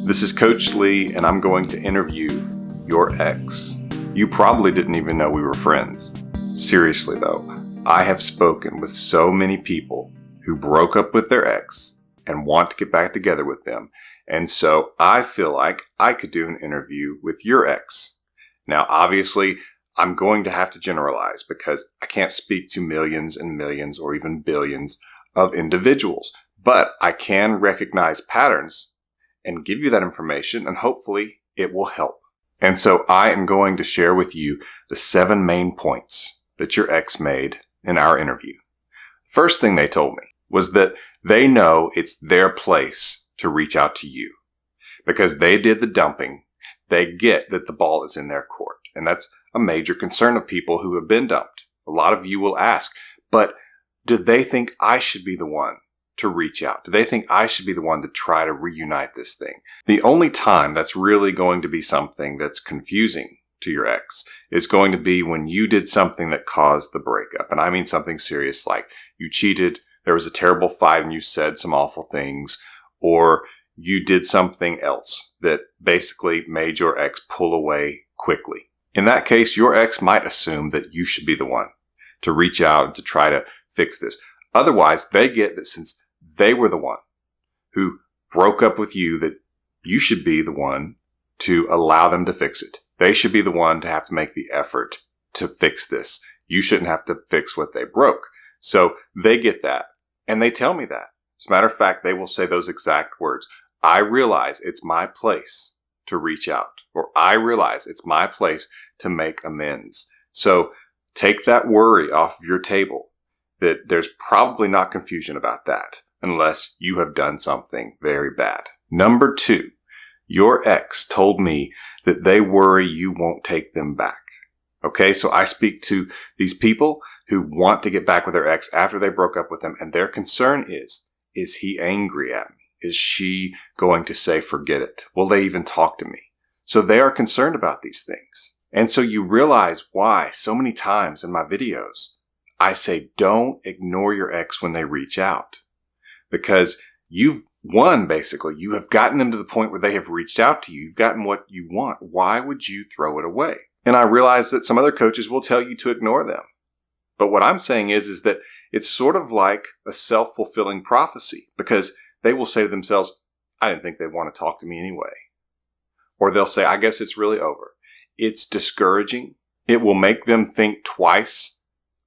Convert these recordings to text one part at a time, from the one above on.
This is Coach Lee, and I'm going to interview your ex. You probably didn't even know we were friends. Seriously though, I have spoken with so many people who broke up with their ex and want to get back together with them. And so I feel like I could do an interview with your ex. Now, obviously, I'm going to have to generalize because I can't speak to millions and millions or even billions of individuals. But I can recognize patterns and give you that information, and hopefully it will help. And so I am going to share with you the 7 main points that your ex made in our interview. First thing they told me was that they know it's their place to reach out to you. Because they did the dumping, they get that the ball is in their court. And that's a major concern of people who have been dumped. A lot of you will ask, but do they think I should be the one to reach out? Do they think I should be the one to try to reunite this thing? The only time that's really going to be something that's confusing to your ex is going to be when you did something that caused the breakup. And I mean something serious, like you cheated, there was a terrible fight and you said some awful things, or you did something else that basically made your ex pull away quickly. In that case, your ex might assume that you should be the one to reach out and to try to fix this. Otherwise, they get that since they were the one who broke up with you, that you should be the one to allow them to fix it. They should be the one to have to make the effort to fix this. You shouldn't have to fix what they broke. So they get that, and they tell me that. As a matter of fact, they will say those exact words. I realize it's my place to reach out, or I realize it's my place to make amends. So take that worry off of your table, that there's probably not confusion about that unless you have done something very bad. Number 2, your ex told me that they worry you won't take them back. Okay, so I speak to these people who want to get back with their ex after they broke up with them, and their concern is he angry at me? Is she going to say, forget it? Will they even talk to me? So they are concerned about these things. And so you realize why so many times in my videos, I say, don't ignore your ex when they reach out. Because you've won, basically. You have gotten them to the point where they have reached out to you. You've gotten what you want. Why would you throw it away? And I realize that some other coaches will tell you to ignore them. But what I'm saying is that it's sort of like a self-fulfilling prophecy, because they will say to themselves, I didn't think they'd want to talk to me anyway. Or they'll say, I guess it's really over. It's discouraging. It will make them think twice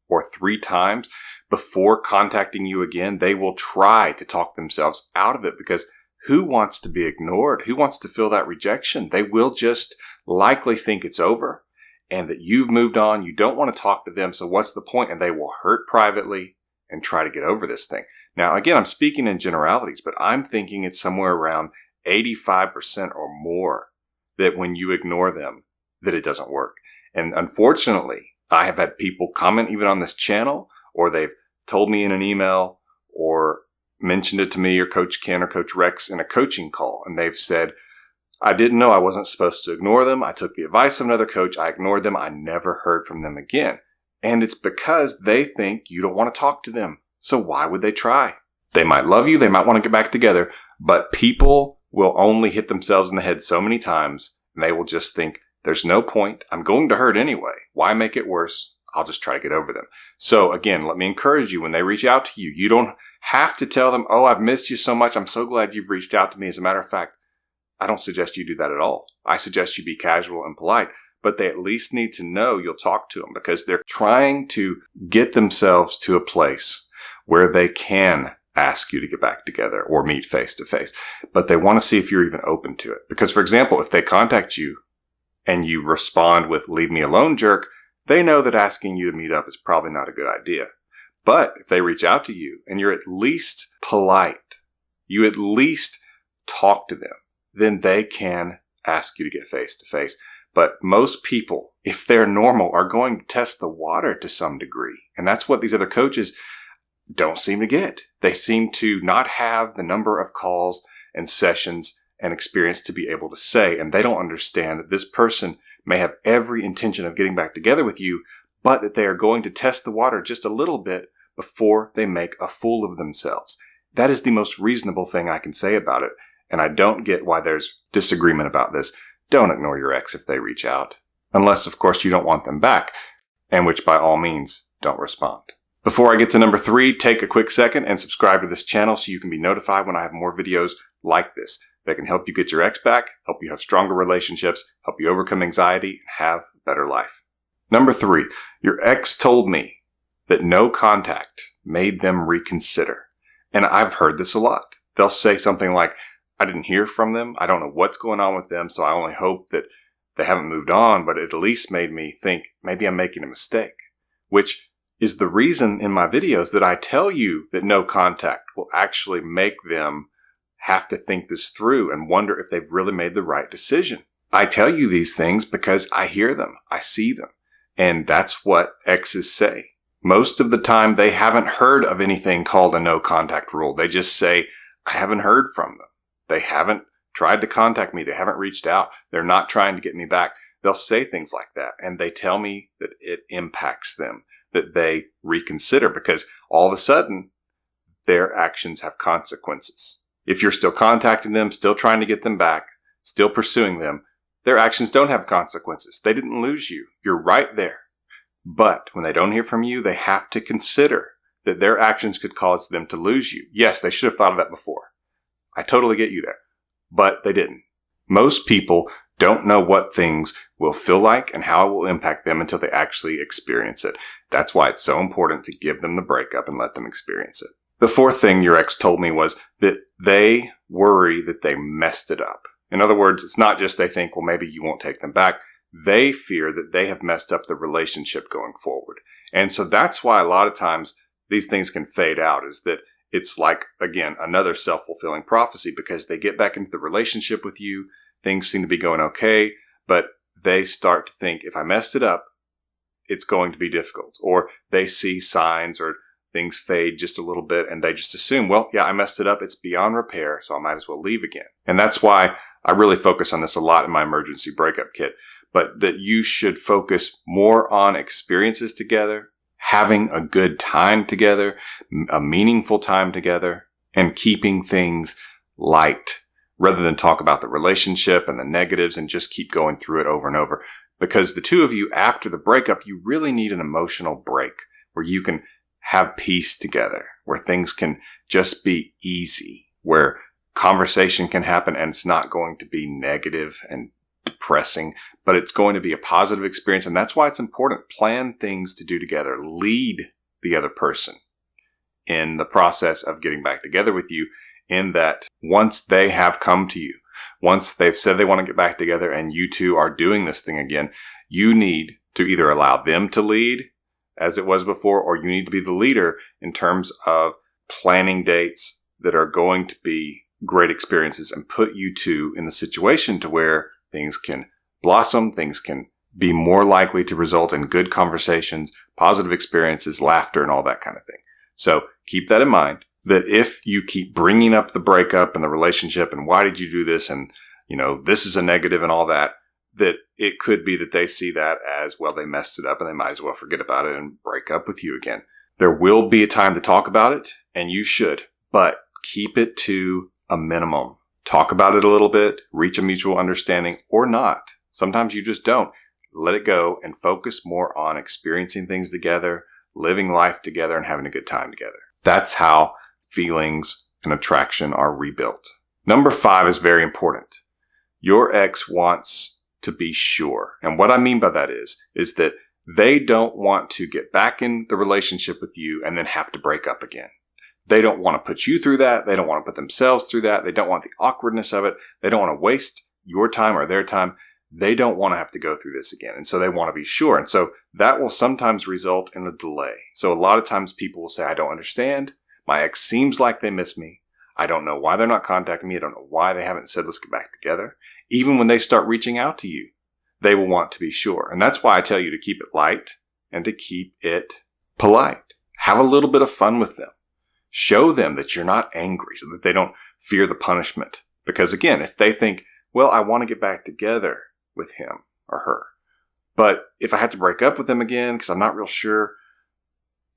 or 3 times before contacting you again. They will try to talk themselves out of it, because who wants to be ignored? Who wants to feel that rejection? They will just likely think it's over and that you've moved on. You don't want to talk to them. So what's the point? And they will hurt privately and try to get over this thing. Now, again, I'm speaking in generalities, but I'm thinking it's somewhere around 85% or more that when you ignore them, that it doesn't work. And unfortunately, I have had people comment even on this channel, or they've told me in an email, or mentioned it to me or Coach Ken or Coach Rex in a coaching call. And they've said, I didn't know I wasn't supposed to ignore them. I took the advice of another coach. I ignored them. I never heard from them again. And it's because they think you don't want to talk to them. So why would they try? They might love you. They might want to get back together. But people will only hit themselves in the head so many times, and they will just think, there's no point. I'm going to hurt anyway. Why make it worse? I'll just try to get over them. So again, let me encourage you, when they reach out to you, you don't have to tell them, oh, I've missed you so much. I'm so glad you've reached out to me. As a matter of fact, I don't suggest you do that at all. I suggest you be casual and polite, but they at least need to know you'll talk to them, because they're trying to get themselves to a place where they can ask you to get back together or meet face to face. But they want to see if you're even open to it. Because, for example, if they contact you and you respond with leave me alone, jerk, they know that asking you to meet up is probably not a good idea. But if they reach out to you and you're at least polite, you at least talk to them, then they can ask you to get face to face. But most people, if they're normal, are going to test the water to some degree. And that's what these other coaches don't seem to get. They seem to not have the number of calls and sessions and experience to be able to say, and they don't understand that this person may have every intention of getting back together with you, but that they are going to test the water just a little bit before they make a fool of themselves. That is the most reasonable thing I can say about it. and I don't get why there's disagreement about this. Don't ignore your ex if they reach out. Unless, of course, you don't want them back, and which by all means, don't respond. Before I get to number 3, take a quick second and subscribe to this channel so you can be notified when I have more videos like this that can help you get your ex back, help you have stronger relationships, help you overcome anxiety, and have a better life. Number 3, your ex told me that no contact made them reconsider. And I've heard this a lot. They'll say something like, I didn't hear from them. I don't know what's going on with them, so I only hope that they haven't moved on, but it at least made me think maybe I'm making a mistake, which is the reason in my videos that I tell you that no contact will actually make them have to think this through and wonder if they've really made the right decision. I tell you these things because I hear them, I see them, and that's what exes say. Most of the time, they haven't heard of anything called a no contact rule. They just say, I haven't heard from them. They haven't tried to contact me. They haven't reached out. They're not trying to get me back. They'll say things like that, and they tell me that it impacts them, that they reconsider because all of a sudden, their actions have consequences. If you're still contacting them, still trying to get them back, still pursuing them, their actions don't have consequences. They didn't lose you. You're right there. But when they don't hear from you, they have to consider that their actions could cause them to lose you. Yes, they should have thought of that before. I totally get you there. But they didn't. Most people don't know what things will feel like and how it will impact them until they actually experience it. That's why it's so important to give them the breakup and let them experience it. The 4th thing your ex told me was that they worry that they messed it up. In other words, it's not just they think, well, maybe you won't take them back. They fear that they have messed up the relationship going forward. And so that's why a lot of times these things can fade out, is that it's like, again, another self-fulfilling prophecy because they get back into the relationship with you. Things seem to be going okay, but they start to think, if I messed it up, it's going to be difficult. Or they see signs or things fade just a little bit and they just assume, well, yeah, I messed it up. It's beyond repair, so I might as well leave again. And that's why I really focus on this a lot in my emergency breakup kit. But that you should focus more on experiences together, having a good time together, a meaningful time together, and keeping things light rather than talk about the relationship and the negatives and just keep going through it over and over. Because the two of you, after the breakup, you really need an emotional break where you can have peace together, where things can just be easy, where conversation can happen and it's not going to be negative and depressing, but it's going to be a positive experience. And that's why it's important. Plan things to do together. Lead the other person in the process of getting back together with you, in that once they have come to you, once they've said they want to get back together and you two are doing this thing again, you need to either allow them to lead as it was before, or you need to be the leader in terms of planning dates that are going to be great experiences and put you two in the situation to where things can blossom, things can be more likely to result in good conversations, positive experiences, laughter, and all that kind of thing. So keep that in mind, that if you keep bringing up the breakup and the relationship and why did you do this and, this is a negative and all that, that it could be that they see that as, well, they messed it up and they might as well forget about it and break up with you again. There will be a time to talk about it, and you should, but keep it to a minimum. Talk about it a little bit, reach a mutual understanding, or not. Sometimes you just don't. Let it go and focus more on experiencing things together, living life together, and having a good time together. That's how feelings and attraction are rebuilt. Number 5 is very important. Your ex wants to be sure. And what I mean by that is that they don't want to get back in the relationship with you and then have to break up again. They don't want to put you through that. They don't want to put themselves through that. They don't want the awkwardness of it. They don't want to waste your time or their time. They don't want to have to go through this again. And so they want to be sure. And so that will sometimes result in a delay. So a lot of times people will say, I don't understand. My ex seems like they miss me. I don't know why they're not contacting me. I don't know why they haven't said, let's get back together. Even when they start reaching out to you, they will want to be sure. And that's why I tell you to keep it light and to keep it polite. Have a little bit of fun with them. Show them that you're not angry so that they don't fear the punishment. Because again, if they think, well, I want to get back together with him or her, but if I have to break up with them again because I'm not real sure,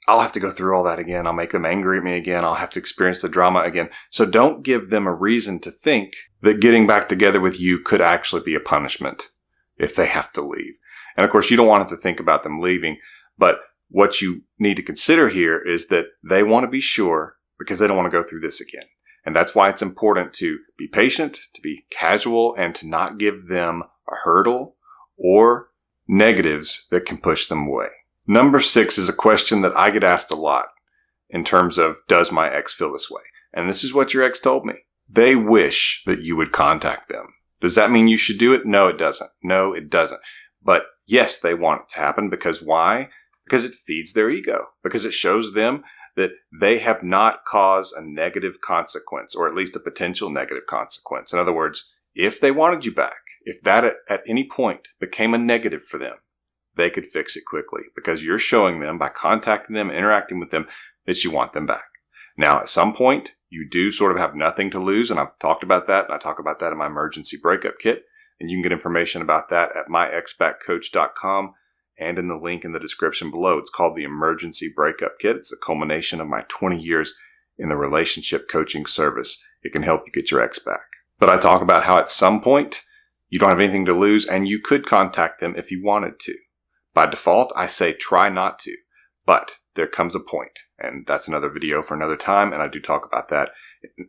I'll have to go through all that again. I'll make them angry at me again. I'll have to experience the drama again. So don't give them a reason to think that getting back together with you could actually be a punishment if they have to leave. And of course, you don't want them to think about them leaving, but what you need to consider here is that they want to be sure because they don't want to go through this again. And that's why it's important to be patient, to be casual, and to not give them a hurdle or negatives that can push them away. Number 6 is a question that I get asked a lot in terms of, does my ex feel this way? And this is what your ex told me. They wish that you would contact them. Does that mean you should do it? No, it doesn't. No, it doesn't. But yes, they want it to happen because why? Because it feeds their ego. Because it shows them that they have not caused a negative consequence, or at least a potential negative consequence. In other words, if they wanted you back, if that at any point became a negative for them, they could fix it quickly because you're showing them by contacting them, interacting with them, that you want them back. Now, at some point, you do sort of have nothing to lose, and I've talked about that, and I talk about that in my emergency breakup kit, and you can get information about that at myexbackcoach.com and in the link in the description below. It's called the Emergency Breakup Kit. It's the culmination of my 20 years in the relationship coaching service. It can help you get your ex back. But I talk about how at some point, you don't have anything to lose, and you could contact them if you wanted to. By default, I say try not to, but there comes a point, and that's another video for another time, and I do talk about that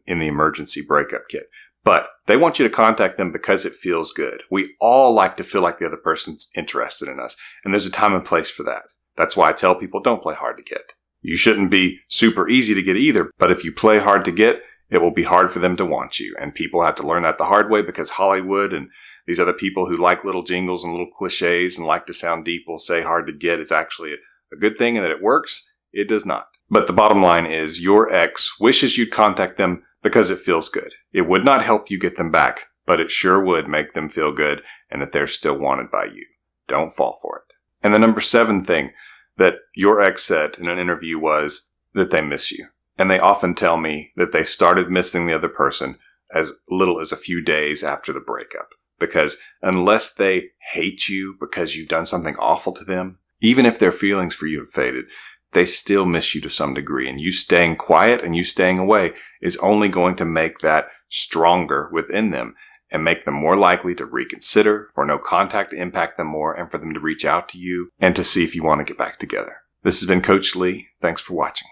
in the Emergency Breakup Kit. But they want you to contact them because it feels good. We all like to feel like the other person's interested in us, and there's a time and place for that. That's why I tell people don't play hard to get. You shouldn't be super easy to get either, but if you play hard to get, it will be hard for them to want you, and people have to learn that the hard way because Hollywood and these other people who like little jingles and little cliches and like to sound deep will say hard to get is actually a good thing and that it works. It does not. But the bottom line is your ex wishes you'd contact them because it feels good. It would not help you get them back, but it sure would make them feel good and that they're still wanted by you. Don't fall for it. And the number 7 thing that your ex said in an interview was that they miss you. And they often tell me that they started missing the other person as little as a few days after the breakup. Because unless they hate you because you've done something awful to them, even if their feelings for you have faded, they still miss you to some degree. And you staying quiet and you staying away is only going to make that stronger within them and make them more likely to reconsider, for no contact to impact them more, and for them to reach out to you and to see if you want to get back together. This has been Coach Lee. Thanks for watching.